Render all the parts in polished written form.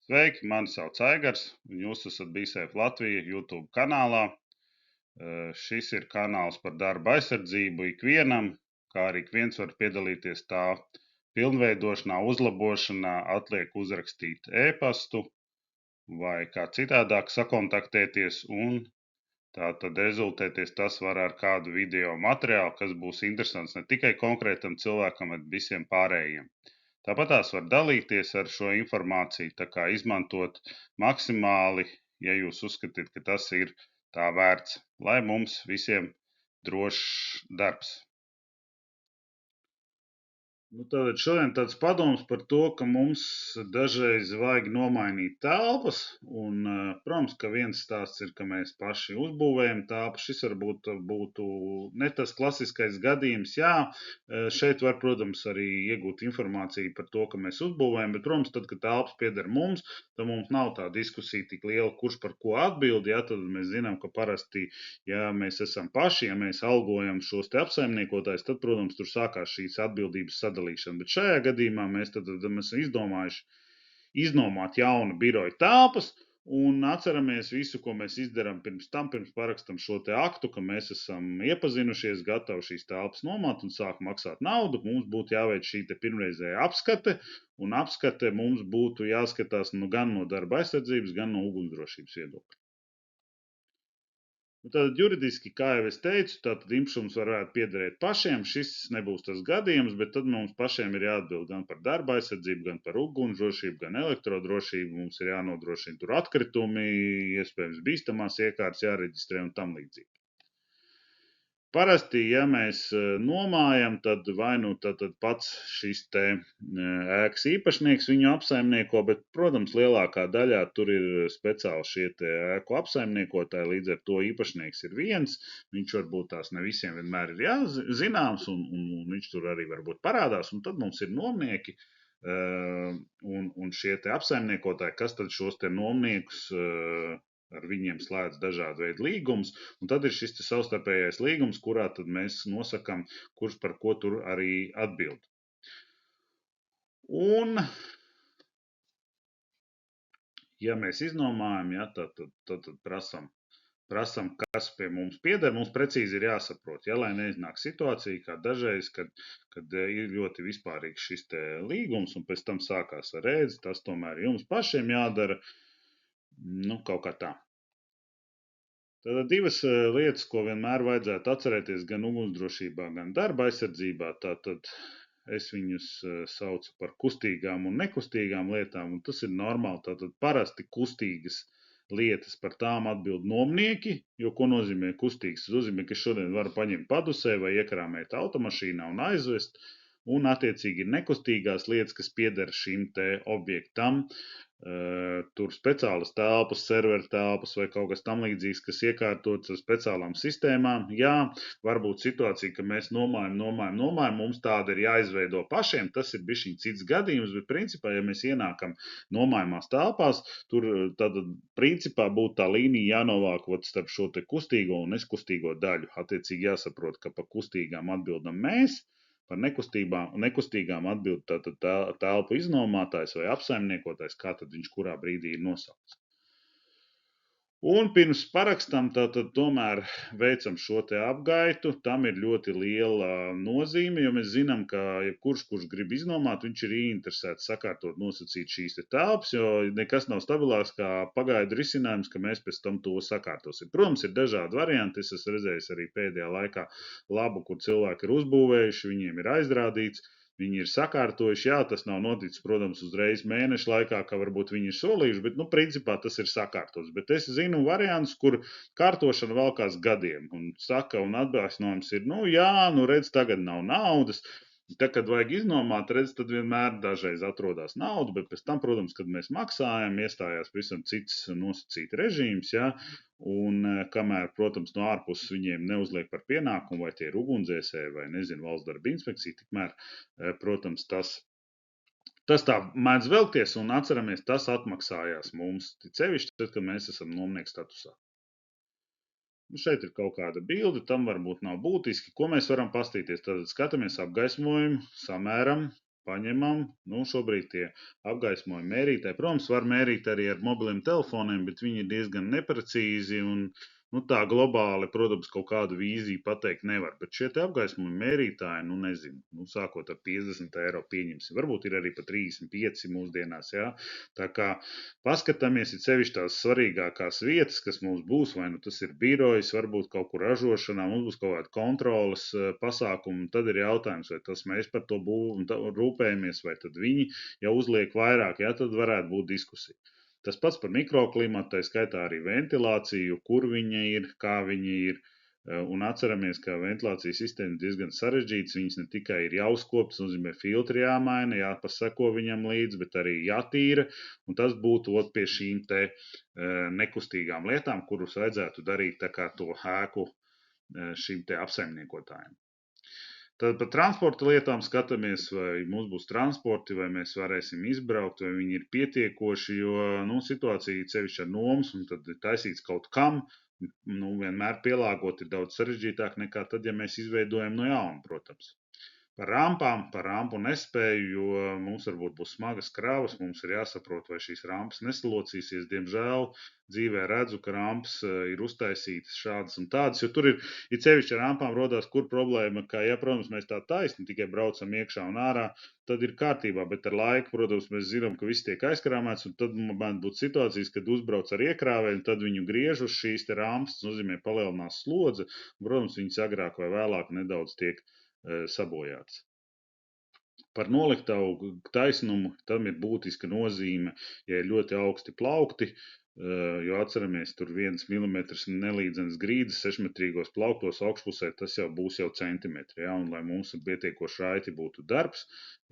Sveiki, mani sauc Aigars, un jūs esat BeSafe Latvija YouTube kanālā. Šis ir kanāls par darba aizsardzību ikvienam, kā arī ik viens var piedalīties tā pilnveidošanā, uzlabošanā, atliek uzrakstīt e-pastu vai kā citādāk sakontaktēties, un tātad rezultēties tas var ar kādu video materiālu, kas būs interesants ne tikai konkrētam cilvēkam, bet visiem pārējiem. Tāpat tās var dalīties ar šo informāciju, tā kā izmantot maksimāli, ja jūs uzskatāt, ka tas ir tā vērts, lai mums visiem drošs darbs. Tātad šodien tāds padoms par to, ka mums dažreiz vajag nomainīt telpas, un, protams, ka viens stāsts ir, ka mēs paši uzbūvējam telpu. Šis varbūt būtu ne tas klasiskais gadījums. Jā, šeit var, protams, arī iegūt informāciju par to, ka mēs uzbūvējam, bet, protams, tad, kad telpas pieder mums, tad mums nav tā diskusija tik liela, kurš par ko atbild. Ja, tad mēs zinām, ka parasti, ja mēs esam paši, ja mēs algojam šos te apsaimniekotājus, tad, protams, tur sākās šīs atbildības sadalīšana. Bet šajā gadījumā mēs esam izdomājuši iznomāt jaunu biroju telpas, un atceramies visu, ko mēs izdarām pirms parakstam šo te aktu, ka mēs esam iepazinušies, gatavi šīs telpas nomāt un sāk maksāt naudu. Mums būtu jāveic šī te pirmreizēja apskate, un apskate mums būtu jāskatās gan no darba aizsardzības, gan no ugunsdrošības viedokļa. Tātad juridiski, kā jau es teicu, tātad īpašums varētu piederēt pašiem. Šis nebūs tas gadījums, bet tad mums pašiem ir jāatbild gan par darba aizsardzību, gan par ugunsdrošību, gan elektrodrošību. Mums ir jānodrošina tur atkritumi, iespējams bīstamās iekārtas jāreģistrē un tam līdzīgi. Parasti, ja mēs nomājam, tad vai nu tad pats šis te ēkas īpašnieks viņu apsaimnieko, bet, protams, lielākā daļā tur ir speciāli šie te ēku apsaimniekotāji, līdz ar to īpašnieks ir viens, viņš varbūt tās ne visiem vienmēr ir zināms, un viņš tur arī varbūt parādās, un tad mums ir nomnieki, un šie te apsaimniekotāji, kas tad šos te nomniekus ar viņiem slēdz dažādu veidu līgumus, un tad ir šis savstarpējais līgums, kurā tad mēs nosakam, kurš par ko tur arī atbild. Un, ja mēs iznomājam, ja, tad prasam, kas pie mums pieder. Mums precīzi ir jāsaprot, ja, lai neiznāk situācija, kā dažreiz, kad ir ļoti vispārīgs šis te līgums, un pēc tam sākās ar ēdzi, tas tomēr jums pašiem jādara, kaut kā tā. Tātad divas lietas, ko vienmēr vajadzētu atcerēties gan ugunsdrošībā, gan darba aizsardzībā. Tātad es viņus saucu par kustīgām un nekustīgām lietām, un tas ir normāli. Tātad parasti kustīgas lietas par tām atbild nomnieki, jo ko nozīmē kustīgas? Tas nozīmē, ka šodien varu paņemt padusē vai iekrāmēt automašīnā un aizvest, un attiecīgi ir nekustīgās lietas, kas pieder šim te objektam. Tur speciālas telpas, serveru telpas vai kaut kas tam līdzīgs, kas iekārtots ar speciālām sistēmām. Jā, varbūt situācija, ka mēs nomājam, mums tāda ir jāizveido pašiem, tas ir bišķiņ cits gadījums, bet principā, ja mēs ienākam nomājumās telpās, tur tad principā būtu tā līnija jānovāk starp šo te kustīgo un neskustīgo daļu. Attiecīgi jāsaprot, ka par kustīgām atbildam mēs, par nekustīgām atbild tātad telpu iznomātājs vai apsaimniekotājs, kā tad viņš kurā brīdī ir nosaukts. Un pirms parakstam tātad tomēr veicam šo te apgaitu. Tam ir ļoti liela nozīme, jo mēs zinām, ka jebkurš, kurš grib iznomāt, viņš ir ieinteresēts sakārtot, nosacīt šīs te telpas, jo nekas nav stabilāks kā pagaidu risinājums, ka mēs pēc tam to sakārtosim. Protams, ir dažādi varianti. Es esmu redzējis arī pēdējā laikā labu, kur cilvēki ir uzbūvējuši, viņiem ir aizrādīts. Viņi ir sakārtojuši, jā, tas nav noticis, protams, uzreiz mēneša laikā, kā varbūt viņi ir solījuši, bet, principā tas ir sakārtots. Bet es zinu variants, kur kārtošana valkās gadiem, un saka, un atbēsnojums ir, jā, redz, tagad nav naudas. Tā, kad vajag iznomāt, tad vienmēr dažreiz atrodas nauda, bet pēc tam, protams, kad mēs maksājam, iestājās pavisam cits nosacīts režīms, ja, un kamēr, protams, no ārpuses viņiem neuzliek par pienākumu, vai tie ir ugunsdzēsēji, vai, nezinu, valsts darba inspekcija, tikmēr, protams, tas tā mēdz velkties, un atceramies, tas atmaksājās mums, sevišķi tad, kad mēs esam nomnieku statusā. Šeit ir kaut kāda bilde, tam varbūt nav būtiski. Ko mēs varam pastīties? Tad skatāmies apgaismojumu, samēram, paņemam, šobrīd tie apgaismojuma mērītāji, protams, var mērīt arī ar mobiliem telefoniem, bet viņi ir diezgan neprecīzi un tā globāli, protams, kaut kādu vīziju pateikt nevar. Bet šie te apgaismojuma mērītāji, nezinu, sākot ar 50 eiro pieņemsim, varbūt ir arī pa 35 mūsdienās, jā. Tā kā paskatāmies, ir sevišķi tās svarīgākās vietas, kas mums būs, vai tas ir birojs, varbūt kaut kur ražošanā, mums būs kaut kāda kontroles pasākuma, tad ir jautājums, vai tas mēs par to rūpējamies, vai tad viņi jau uzliek vairāk, jā, tad varētu būt diskusija. Tas pats par mikroklimatu, tā skaitā arī ventilāciju, kur viņa ir, kā viņa ir. Un atceramies, ka ventilācijas sistēma ir diezgan sarežģītas. Viņas ne tikai ir jāuzkopjas, nozīmē filtri jāmaina, jāpaseko viņam līdzi, bet arī jātīra. Un tas būtu pie šīm te nekustīgām lietām, kurus vajadzētu darīt tā kā to ēku šīm te apsaimniekotājiem. Tad par transporta lietām skatāmies, vai mums būs transporti, vai mēs varēsim izbraukt, vai viņi ir pietiekoši, jo situācija sevišķi ar nomas, un tad ir taisīts kaut kam, vienmēr pielāgot ir daudz sarežģītāk nekā tad, ja mēs izveidojam no jauna, protams. Par rampu nespēju, jo mums varbūt būs smagas kravas, mums ir jāsaprot, vai šīs rampas nesalocīsies. Diemžēl dzīvē redzu, ka rampas ir uztaisītas šādas un tādas, jo tur ir sevišķi ar rampām rodās, kur problēma, ka, ja, protams, mēs tā taisni tikai braucam iekšā un ārā, tad ir kārtībā, bet ar laiku, protams, mēs zinām, ka viss tiek aizkrāmēts, un tad man būtu situācijas, kad uzbrauc ar iekrāvēju, un tad viņu griež uz šīs te rampas, tas nozīmē palielinās slodze, un, protams, viņas agrāk vai vēlāk nedaudz tiek sabojāts. Par noliktavu taisnumu tam ir būtiska nozīme, ja ir ļoti augsti plaukti, jo atceramies, tur 1 milimetrs nelīdzenas grīdas 6-metrīgos plauktos augšpusē, tas jau būs jau centimetri, ja, un lai mums pietiekoši raiti būtu darbs,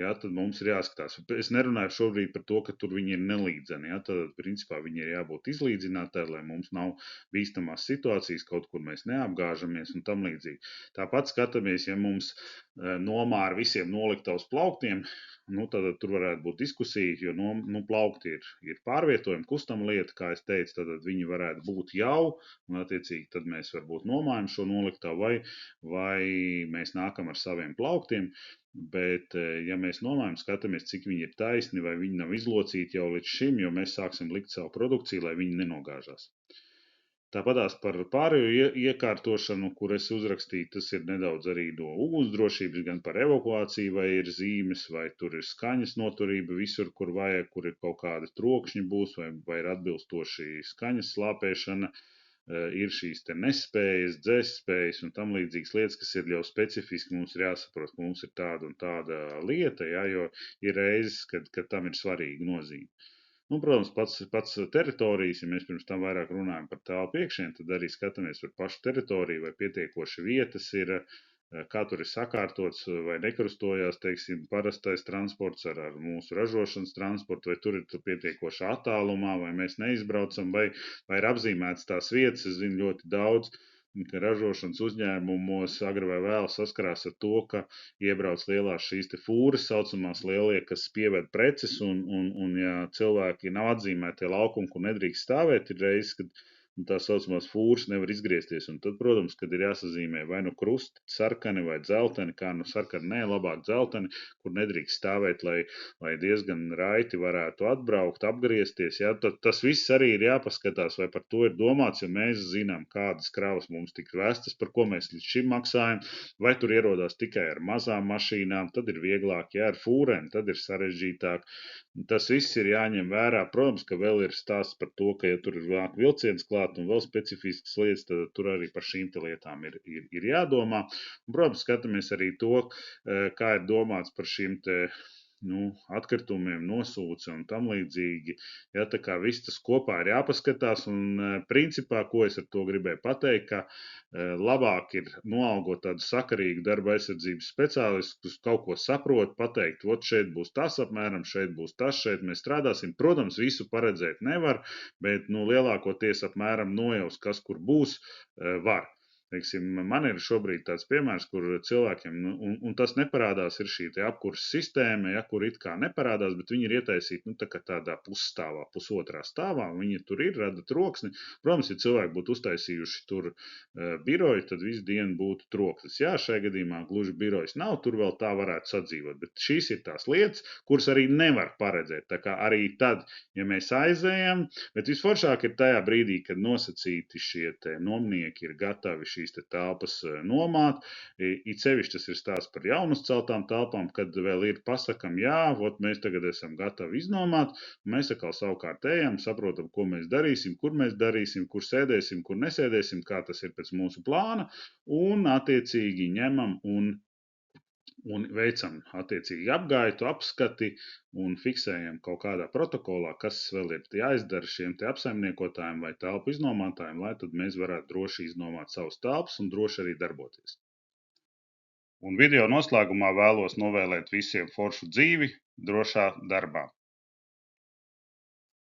ja, tad mums ir jāskatās. Es nerunāju šobrīd par to, ka tur viņi ir nelīdzeni, ja, tad principā viņi ir jābūt izlīdzinātāji, lai mums nav bīstamās situācijas, kaut kur mēs neapgāžamies un tam līdzīgi. Tāpat skatāmies, ja mums nomā ar visiem noliktavas plauktiem, tad tur varētu būt diskusija, jo plaukti ir pārvietojumi, kustama lieta, kā es teicu, tad viņi varētu būt jau, un attiecīgi tad mēs varbūt nomājam šo noliktavu, vai mēs nākam ar saviem plauktiem, bet ja mēs nomājam, skatāmies, cik viņi ir taisni, vai viņi nav izlocīti jau līdz šim, jo mēs sāksim likt savu produkciju, lai viņi nenogāžās. Tāpatās par pārējo iekārtošanu, kur es uzrakstīju, tas ir nedaudz arī no ugunsdrošības, gan par evakuāciju, vai ir zīmes, vai tur ir skaņas noturība visur, kur vajag, kur ir kaut kādi trokšņi būs, vai ir atbilstoši skaņas slāpēšana, ir šīs te nespējas, dzēsspējas un tam līdzīgas lietas, kas ir jau specifiski, mums ir jāsaprot, ka mums ir tāda un tāda lieta, ja, jo ir reizes, kad tam ir svarīga nozīme. Protams, pats teritorijas, ja mēs pirms tam vairāk runājam par telpu iekšienu, tad arī skatāmies par pašu teritoriju, vai pietiekoši vietas ir, kā tur ir sakārtots, vai nekrustojās, teiksim, parastais transports ar mūsu ražošanas transportu, vai tur ir pietiekoši attālumā, vai mēs neizbraucam, vai ir apzīmētas tās vietas, es zinu ļoti daudz, ka ražošanas uzņēmumos agri vai vēl saskarās ar to, ka iebrauc lielās šīs te fūras, saucamās lielie, kas pieved preces, un ja cilvēki nav atzīmēti laukumi, kur nedrīkst stāvēt, ir reizes, kad tā saucamās fūras nevar izgriezties, un tad, protams, kad ir jāsazīmē vai nu krusti, sarkani vai dzelteni, kā sarkani, labāk dzelteni, kur nedrīkst stāvēt, lai diezgan raiti varētu atbraukt, apgriezties, ja, tad tas viss arī ir jāpaskatās, vai par to ir domāts, jo mēs zinām, kādas kravas mums tiks vestas, par ko mēs līdz šim maksājam, vai tur ierodās tikai ar mazām mašīnām, tad ir vieglāk, ja ar fūrēm, tad ir sarežģītāk. Tas viss ir jāņem vērā. Protams, ka vēl ir stāsts par to, ka, ja tur ir vēl vilciens klāt un vēl specifiskas lietas, tad tur arī par šīm te lietām ir jādomā. Un, protams, skatāmies arī to, kā ir domāts par šīm te atkritumiem, nosūce un tam līdzīgi. Ja, tā kā viss tas kopā ir jāpaskatās, un principā, ko es ar to gribēju pateikt, ka labāk ir noalgot tādu sakarīgu darba aizsardzības speciālistu, kas kaut ko saprot, pateikt, šeit būs tas apmēram, šeit būs tas, šeit mēs strādāsim. Protams, visu paredzēt nevar, bet lielākoties apmēram nojaust, kas kur būs, var. teiksim, man ir šobrīd tāds piemērs, kur cilvēkiem, un tas neparādās, ir šī te apkurses sistēma, ja, kur it kā neparādās, bet viņi ir ietaisīti, tā kā tādā pusstāvā, pusotrā stāvā, un viņi tur ir, rada troksni. Protams, ja cilvēki būtu uztaisījuši tur biroju, tad visu dienu būtu troksnis. Jā, šajā gadījumā gluži birojas nav, tur vēl tā varētu sadzīvot, bet šīs ir tās lietas, kuras arī nevar paredzēt. Tā kā arī tad, ja mēs aizējam, bet visforšāk ir tajā brīdī, kad nosacīti šie te nomnieki ir gatavi šīs te telpas nomāt. It sevišķi tas ir stāsts par jaunuzceltām telpām, kad vēl ir pasakam, jā, vot mēs tagad esam gatavi iznomāt, un mēs atkal savukārt ejam, saprotam, ko mēs darīsim, kur sēdēsim, kur nesēdēsim, kā tas ir pēc mūsu plāna, un attiecīgi ņemam un veicam attiecīgi apgaitu, apskati un fiksējam kaut kādā protokolā, kas vēl ir jāizdara šiem te apsaimniekotājiem vai telpu iznomātājiem, lai tad mēs varētu droši iznomāt savus telpas un droši arī darboties. Un video noslēgumā vēlos novēlēt visiem foršu dzīvi drošā darbā.